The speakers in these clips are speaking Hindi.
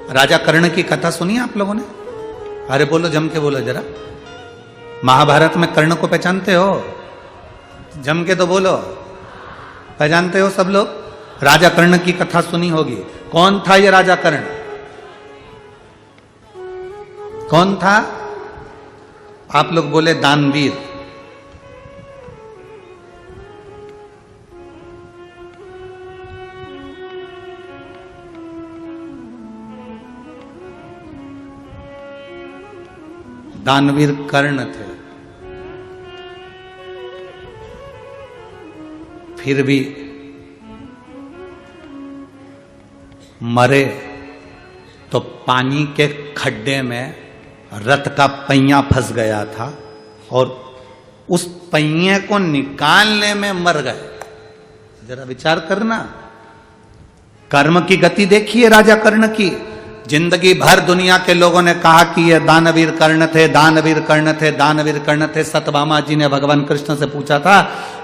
राजा कर्ण की कथा सुनी आप लोगों ने? अरे बोलो, जम के बोलो जरा। महाभारत में कर्ण को पहचानते हो? जम के तो बोलो, पहचानते हो सब लोग? राजा कर्ण की कथा सुनी होगी। कौन था ये राजा कर्ण? कौन था? आप लोग बोले दानवीर। दानवीर कर्ण थे। फिर भी मरे तो पानी के खड्डे में रथ का पहिया फंस गया था और उस पहिए को निकालने में मर गए। जरा विचार करना, कर्म की गति देखिए राजा कर्ण की। जिंदगी भर दुनिया के लोगों ने कहा कि ये दानवीर कर्ण थे, दानवीर कर्ण थे, दानवीर कर्ण थे। सत्यभामा जी ने भगवान कृष्ण से पूछा था,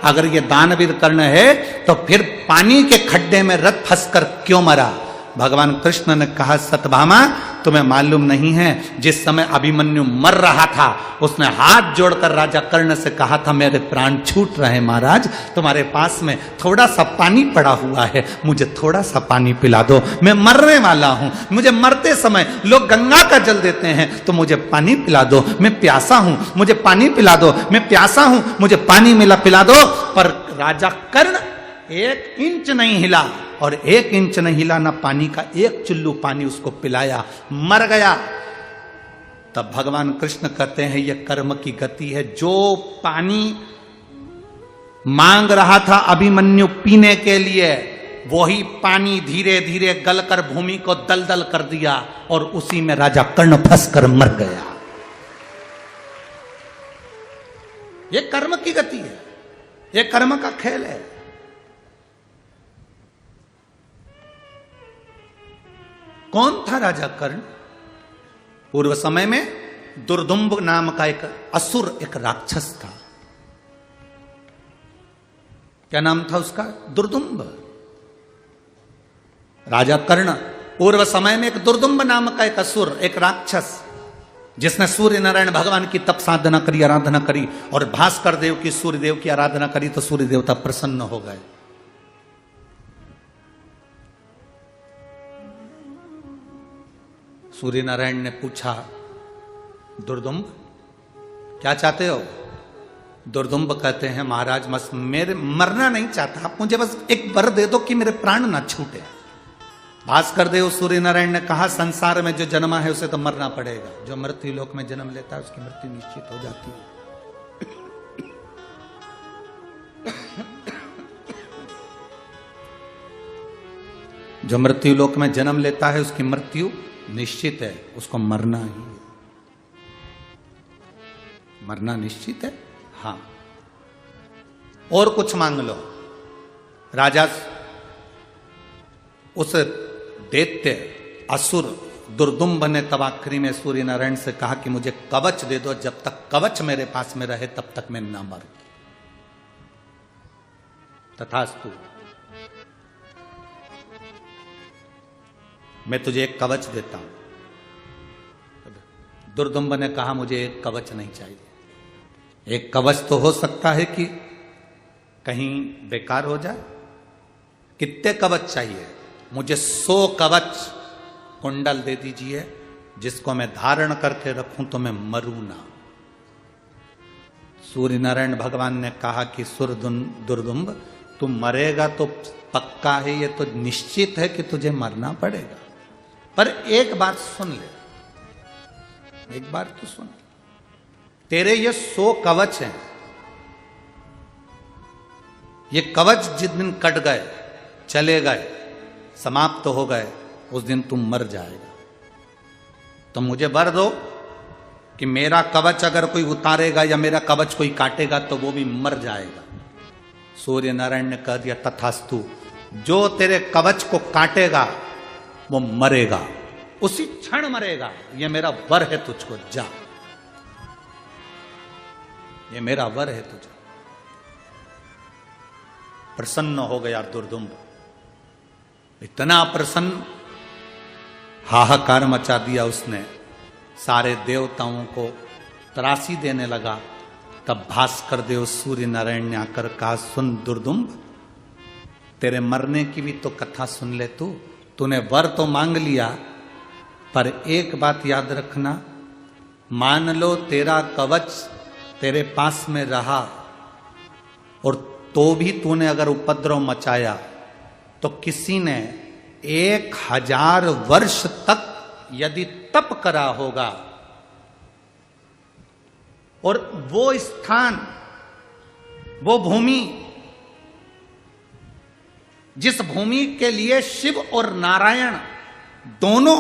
अगर ये दानवीर कर्ण है तो फिर पानी के खड्डे में रथ फंसकर क्यों मरा? भगवान कृष्ण ने कहा, सत्यभामा तुम्हें मालूम नहीं है, जिस समय अभिमन्यु मर रहा था उसने हाथ जोड़कर राजा कर्ण से कहा था, मेरे प्राण छूट रहे महाराज, तुम्हारे पास में थोड़ा सा पानी पड़ा हुआ है, मुझे थोड़ा सा पानी पिला दो, मैं मरने वाला हूं। मुझे मरते समय लोग गंगा का जल देते हैं, तो मुझे पानी पिला दो, मैं प्यासा हूं, मुझे पानी पिला दो, मैं प्यासा हूं, मुझे पानी पिला दो। पर राजा कर्ण 1 इंच नहीं हिला, और 1 इंच नहीं हिला, ना पानी का 1 चुल्लू पानी उसको पिलाया, मर गया। तब भगवान कृष्ण कहते हैं, यह कर्म की गति है। जो पानी मांग रहा था अभिमन्यु पीने के लिए, वही पानी धीरे धीरे गलकर भूमि को दलदल कर दिया और उसी में राजा कर्ण फंसकर मर गया। यह कर्म की गति है, यह कर्म का खेल है। कौन था राजा कर्ण? पूर्व समय में दुर्दुम्ब नाम का एक असुर, एक राक्षस था। क्या नाम था उसका? दुर्दुम्ब। राजा कर्ण पूर्व समय में एक दुर्दुम्ब नाम का एक असुर, एक राक्षस, जिसने सूर्य नारायण भगवान की तप साधना करी, आराधना करी, और भास्कर देव की, सूर्य देव की आराधना करी तो सूर्य देवता प्रसन्न हो गए। सूर्य नारायण ने पूछा, दुर्दुम्ब क्या चाहते हो? दुर्दुम्ब कहते हैं, महाराज बस मेरे मरना नहीं चाहता, आप मुझे बस एक वर दे दो कि मेरे प्राण ना छूटे। भास्कर देव सूर्य नारायण ने कहा, संसार में जो जन्मा है उसे तो मरना पड़ेगा, जो मृत्यु लोक में जन्म लेता है उसकी मृत्यु निश्चित हो जाती है। जो मृत्यु लोक में जन्म लेता है उसकी मृत्यु निश्चित है, उसको मरना ही है। मरना निश्चित है, हाँ। और कुछ मांग लो। राजा उस दैत्य असुर दुर्दुम्ब ने तब आखिरी में सूर्य नारायण से कहा कि मुझे कवच दे दो, जब तक कवच मेरे पास में रहे तब तक मैं ना मरूं। तथास्तु, मैं तुझे एक कवच देता हूं। दुर्दुम्ब ने कहा, मुझे एक कवच नहीं चाहिए। एक कवच तो हो सकता है कि कहीं बेकार हो जाए। कितने कवच चाहिए? मुझे 100 कवच कुंडल दे दीजिए, जिसको मैं धारण करके रखूं तो मैं मरूं ना। सूर्य नारायण भगवान ने कहा कि दुर्दुम्ब, तू मरेगा तो पक्का है, ये तो निश्चित है कि तुझे मरना पड़ेगा, पर एक बात सुन ले, एक बार तो सुन। तेरे ये 100 कवच हैं, ये कवच जिस दिन कट गए, चले गए, समाप्त हो गए, उस दिन तुम मर जाएगा। तो मुझे वर दो कि मेरा कवच अगर कोई उतारेगा या मेरा कवच कोई काटेगा तो वो भी मर जाएगा। सूर्य नारायण ने कह दिया, तथास्तु, जो तेरे कवच को काटेगा वो मरेगा, उसी क्षण मरेगा। ये मेरा वर है तुझको, जा, ये मेरा वर है तुझे। प्रसन्न हो गया दुर्दुम्ब, इतना प्रसन्न, हाहाकार मचा दिया उसने, सारे देवताओं को त्रासी देने लगा। तब भास्कर देव सूर्य नारायण ने आकर कहा, सुन दुर्दुम्ब, तेरे मरने की भी तो कथा सुन ले। तूने वर तो मांग लिया, पर एक बात याद रखना, मान लो तेरा कवच तेरे पास में रहा और तो भी तूने अगर उपद्रव मचाया तो किसी ने 1000 वर्ष तक यदि तप करा होगा और वो स्थान, वो भूमि, जिस भूमि के लिए शिव और नारायण दोनों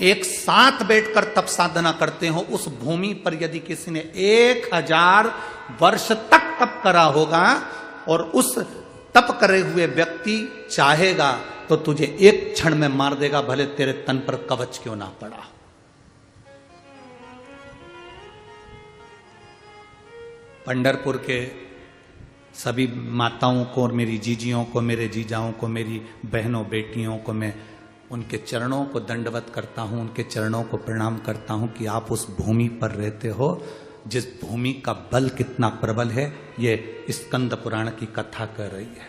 एक साथ बैठकर तप साधना करते हो, उस भूमि पर यदि किसी ने 1000 वर्ष तक तप करा होगा और उस तप करे हुए व्यक्ति चाहेगा तो तुझे एक क्षण में मार देगा, भले तेरे तन पर कवच क्यों ना पड़ा। पंढरपुर के सभी माताओं को और मेरी जीजियों को, मेरे जीजाओं को, मेरी बहनों बेटियों को मैं उनके चरणों को दंडवत करता हूं, उनके चरणों को प्रणाम करता हूं कि आप उस भूमि पर रहते हो जिस भूमि का बल कितना प्रबल है, ये स्कंद पुराण की कथा कर रही है,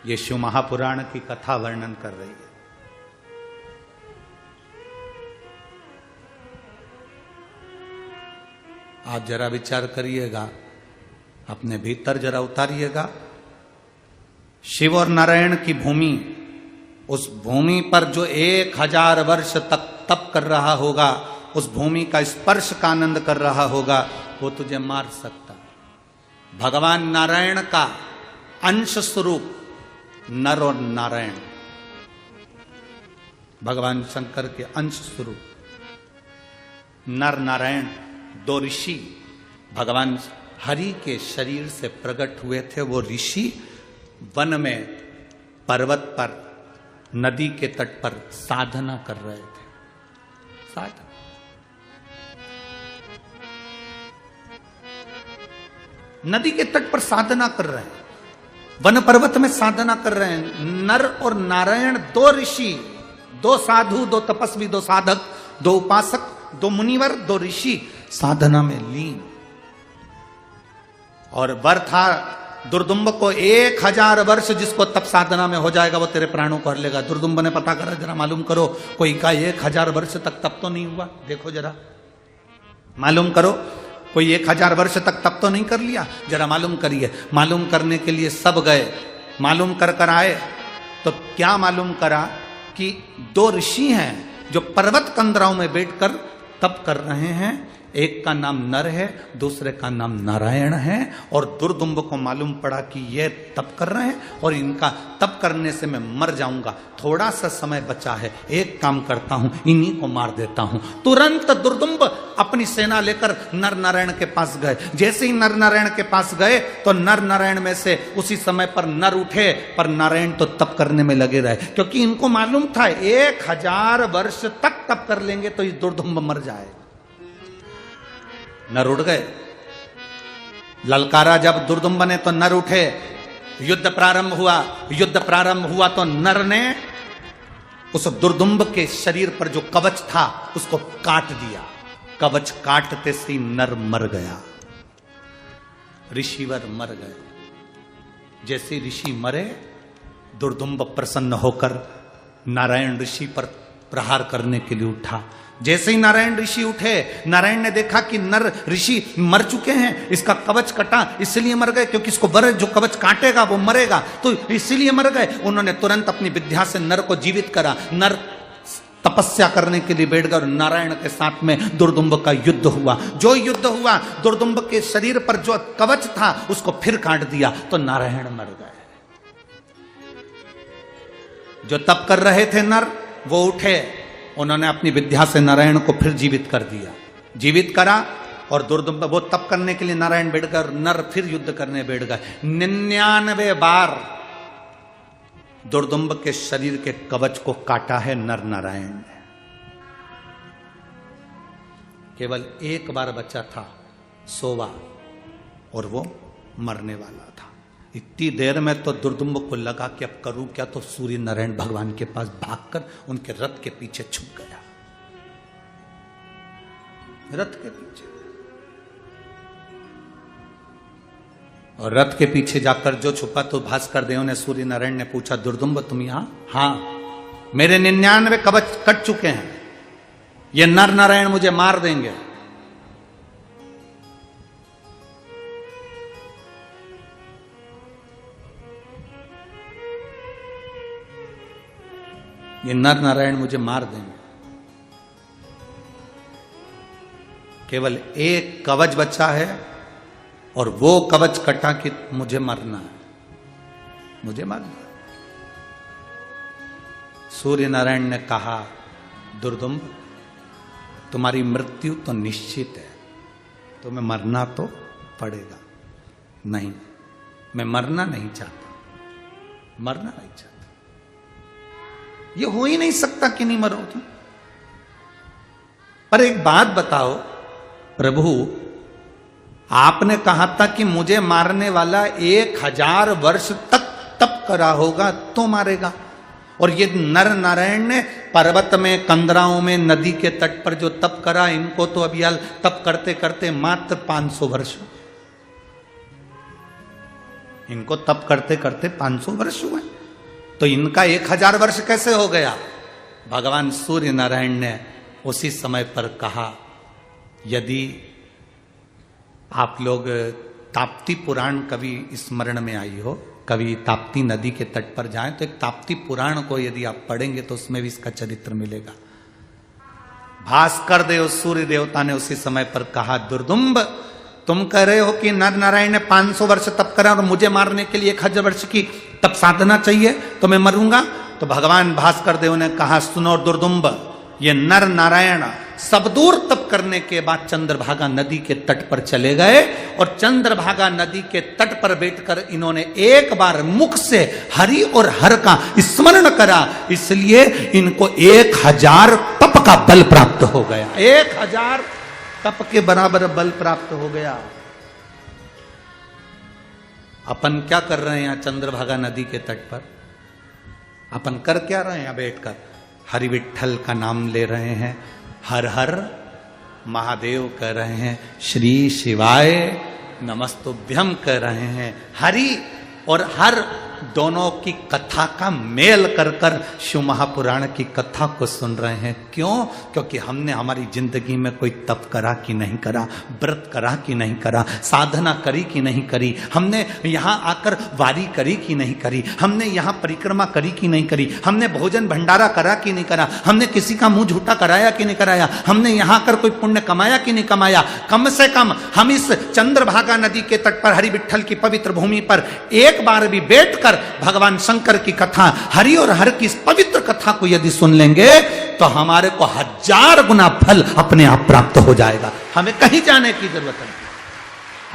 ये शिव महापुराण की कथा वर्णन कर रही है। आप जरा विचार करिएगा, अपने भीतर जरा उतारिएगा, शिव और नारायण की भूमि, उस भूमि पर जो 1000 वर्ष तक तप कर रहा होगा, उस भूमि का स्पर्श का आनंद कर रहा होगा, वो तुझे मार सकता। भगवान नारायण का अंश स्वरूप नर और नारायण, भगवान शंकर के अंश स्वरूप नर नारायण दो ऋषि भगवान हरि के शरीर से प्रकट हुए थे। वो ऋषि वन में, पर्वत पर, नदी के तट पर साधना कर रहे थे। साधना, नदी के तट पर साधना कर रहे हैं, वन पर्वत में साधना कर रहे हैं। नर और नारायण दो ऋषि, दो साधु, दो तपस्वी, दो साधक, दो उपासक, दो मुनिवर, दो ऋषि साधना में लीन। और वर था दुर्दुम्ब को 1000 वर्ष जिसको तप साधना में हो जाएगा वो तेरे प्राणों को हर लेगा। दुर्दुम्ब ने पता करा, जरा मालूम करो, कोई का 1000 वर्ष तक तप तो नहीं हुआ? देखो जरा, मालूम करो, कोई 1000 वर्ष तक तप तो नहीं कर लिया? जरा मालूम करिए। मालूम करने के लिए सब गए, मालूम कर आए तो क्या मालूम करा कि दो ऋषि हैं जो पर्वत कंदराओं में बैठकर तप कर रहे हैं। एक का नाम नर है, दूसरे का नाम नारायण है। और दुर्दुम्ब को मालूम पड़ा कि ये तप कर रहे हैं और इनका तप करने से मैं मर जाऊंगा, थोड़ा सा समय बचा है, एक काम करता हूं, इन्हीं को मार देता हूं। तुरंत दुर्दुम्ब अपनी सेना लेकर नर नारायण के पास गए। जैसे ही नर नारायण के पास गए तो नर नारायण में से उसी समय पर नर उठे, पर नारायण तो तप करने में लगे रहे, क्योंकि इनको मालूम था 1000 वर्ष तक तप कर लेंगे तो ये दुर्दुम्ब मर जाए। नर उठ गए, ललकारा जब दुर्दुम्ब ने तो नर उठे, युद्ध प्रारंभ हुआ। युद्ध प्रारंभ हुआ तो नर ने उस दुर्दुम्ब के शरीर पर जो कवच था उसको काट दिया। कवच काटते से नर मर गया, ऋषिवर मर गए। जैसे ऋषि मरे, दुर्दुम्ब प्रसन्न होकर नारायण ऋषि पर प्रहार करने के लिए उठा। जैसे ही नारायण ऋषि उठे, नारायण ने देखा कि नर ऋषि मर चुके हैं, इसका कवच कटा, इसलिए मर गए, क्योंकि इसको वर जो कवच काटेगा वो मरेगा, तो इसीलिए मर गए। उन्होंने तुरंत अपनी विद्या से नर को जीवित करा। नर तपस्या करने के लिए बैठ गए और नारायण के साथ में दुर्दुम्ब का युद्ध हुआ। जो युद्ध हुआ, दुर्दुम्ब के शरीर पर जो कवच था उसको फिर काट दिया तो नारायण मर गए। जो तप कर रहे थे नर, वो उठे, उन्होंने अपनी विद्या से नारायण को फिर जीवित कर दिया। जीवित करा और दुर्दुम्ब, वो तप करने के लिए नारायण बैठ गए और नर फिर युद्ध करने बैठ गए। 99 बार दुर्दुम्ब के शरीर के कवच को काटा है नर नारायण ने। केवल एक बार बचा था, सोवा, और वो मरने वाला था। इतनी देर में तो दुर्दुम्ब को लगा कि अब करूं क्या, तो सूर्य नारायण भगवान के पास भागकर उनके रथ के पीछे छुप गया। रथ के पीछे, और रथ के पीछे जाकर जो छुपा तो भास्कर देव ने, सूर्य नारायण ने पूछा, दुर्दुम्ब तुम यहां? हां, मेरे 99 कवच कट चुके हैं, ये नर नारायण मुझे मार देंगे। ये नर नारायण मुझे मार देंगे। केवल एक कवच बचा है और वो कवच कटा कि मुझे मरना है, मुझे मरना है। सूर्य नारायण ने कहा, दुर्दुम्ब तुम्हारी मृत्यु तो निश्चित है, तुम्हें मरना तो पड़ेगा। नहीं, मैं मरना नहीं चाहता, मरना नहीं चाहता। ये हो ही नहीं सकता कि नहीं मरो तुम। पर एक बात बताओ प्रभु, आपने कहा था कि मुझे मारने वाला 1000 वर्ष तक तप करा होगा तो मारेगा, और ये नर नारायण ने पर्वत में, कंदराओं में, नदी के तट पर जो तप करा, इनको तो अभी तप करते करते मात्र 500 वर्ष, इनको तप करते करते 500 वर्ष हुए, तो इनका 1000 वर्ष कैसे हो गया? भगवान सूर्य नारायण ने उसी समय पर कहा, यदि आप लोग ताप्ती पुराण कभी स्मरण में आई हो, कभी ताप्ती नदी के तट पर जाएं, तो एक ताप्ती पुराण को यदि आप पढ़ेंगे तो उसमें भी इसका चरित्र मिलेगा। भास्कर देव सूर्य देवता ने उसी समय पर कहा, दुर्दुम्ब तुम कह रहे हो कि नर नारायण ने 500 वर्ष तप करा और मुझे मारने के लिए 1000 वर्ष की तप साधना चाहिए, तो मैं मरूंगा। तो भगवान भास्कर देव ने कहा, सुनो दुर्दुम्ब, ये नर नारायण सब दूर तप करने के बाद चंद्रभागा नदी के तट पर चले गए, और चंद्रभागा नदी के तट पर बैठकर इन्होंने एक बार मुख से हरि और हर का स्मरण करा, इसलिए इनको 1000 तप का बल प्राप्त हो गया। 1000 तप के बराबर बल प्राप्त हो गया। अपन क्या कर रहे हैं यहां चंद्रभागा नदी के तट पर? अपन कर क्या रहे हैं यहां बैठकर? हरि विठ्ठल का नाम ले रहे हैं, हर हर महादेव कह रहे हैं, श्री शिवाय नमस्तुभ्यम कह रहे हैं। हरि और हर दोनों की कथा का मेल कर कर शिव महापुराण की कथा को सुन रहे हैं। क्यों? क्योंकि हमने हमारी जिंदगी में कोई तप करा कि नहीं करा, व्रत करा कि नहीं करा, साधना करी कि नहीं करी, हमने यहाँ आकर वारी करी कि नहीं करी, हमने यहाँ परिक्रमा करी कि नहीं करी, हमने भोजन भंडारा करा कि नहीं करा, हमने किसी का मुंह झूठा कराया कि नहीं कराया, हमने यहाँ आकर कोई पुण्य कमाया कि नहीं कमाया। कम से कम हम इस चंद्रभागा नदी के तट पर हरि विठ्ठल की पवित्र भूमि पर एक बार भी बैठकर भगवान शंकर की कथा, हरि और हर की इस पवित्र कथा को यदि सुन लेंगे तो हमारे को 1000 गुना फल अपने आप प्राप्त हो जाएगा। हमें कहीं जाने की जरूरत नहीं।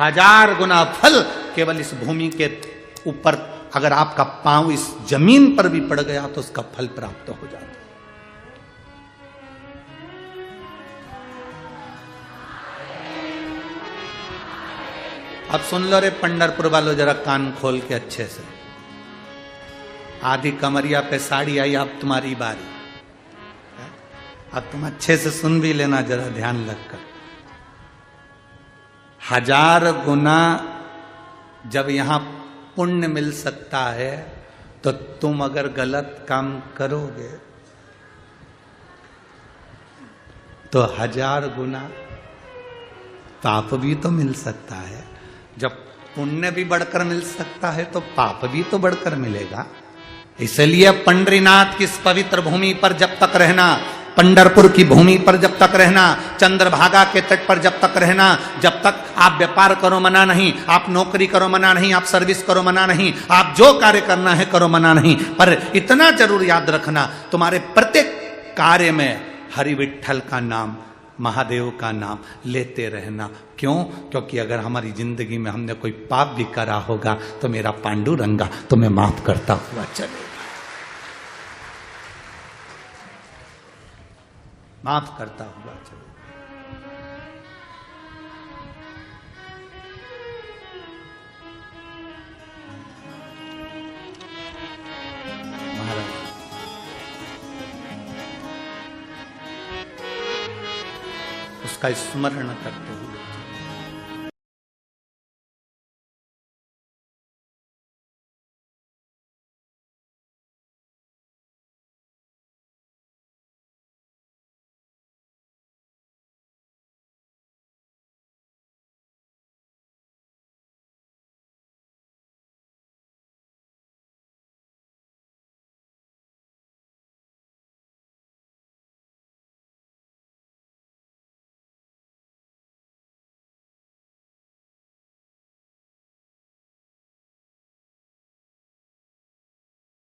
1000 गुना फल केवल इस भूमि के ऊपर, अगर आपका पांव इस जमीन पर भी पड़ गया तो उसका फल प्राप्त हो जाता है। अब सुन लो रे पंढरपुर वालों, जरा कान खोल के अच्छे से। आधी कमरिया पे साड़ी आई, अब तुम्हारी बारी। अब तुम अच्छे से सुन भी लेना जरा ध्यान लगकर। 1000 गुना जब यहां पुण्य मिल सकता है तो तुम अगर गलत काम करोगे तो 1000 गुना पाप भी तो मिल सकता है। जब पुण्य भी बढ़कर मिल सकता है तो पाप भी तो बढ़कर मिलेगा। इसलिए पंढरीनाथ की इस पवित्र भूमि पर जब तक रहना, पंढरपुर की भूमि पर जब तक रहना, चंद्रभागा के तट पर जब तक रहना, जब तक आप व्यापार करो मना नहीं, आप नौकरी करो मना नहीं, आप सर्विस करो मना नहीं, आप जो कार्य करना है करो मना नहीं, पर इतना जरूर याद रखना, तुम्हारे प्रत्येक कार्य में हरि विठ्ठल का नाम, महादेव का नाम लेते रहना। क्यों? क्योंकि अगर हमारी जिंदगी में हमने कोई पाप भी करा होगा तो मेरा पांडुरंगा तुम्हें माफ करता हुआ चलेगा, माफ करता हुआ चलेगा। उसका स्मरण करते हुए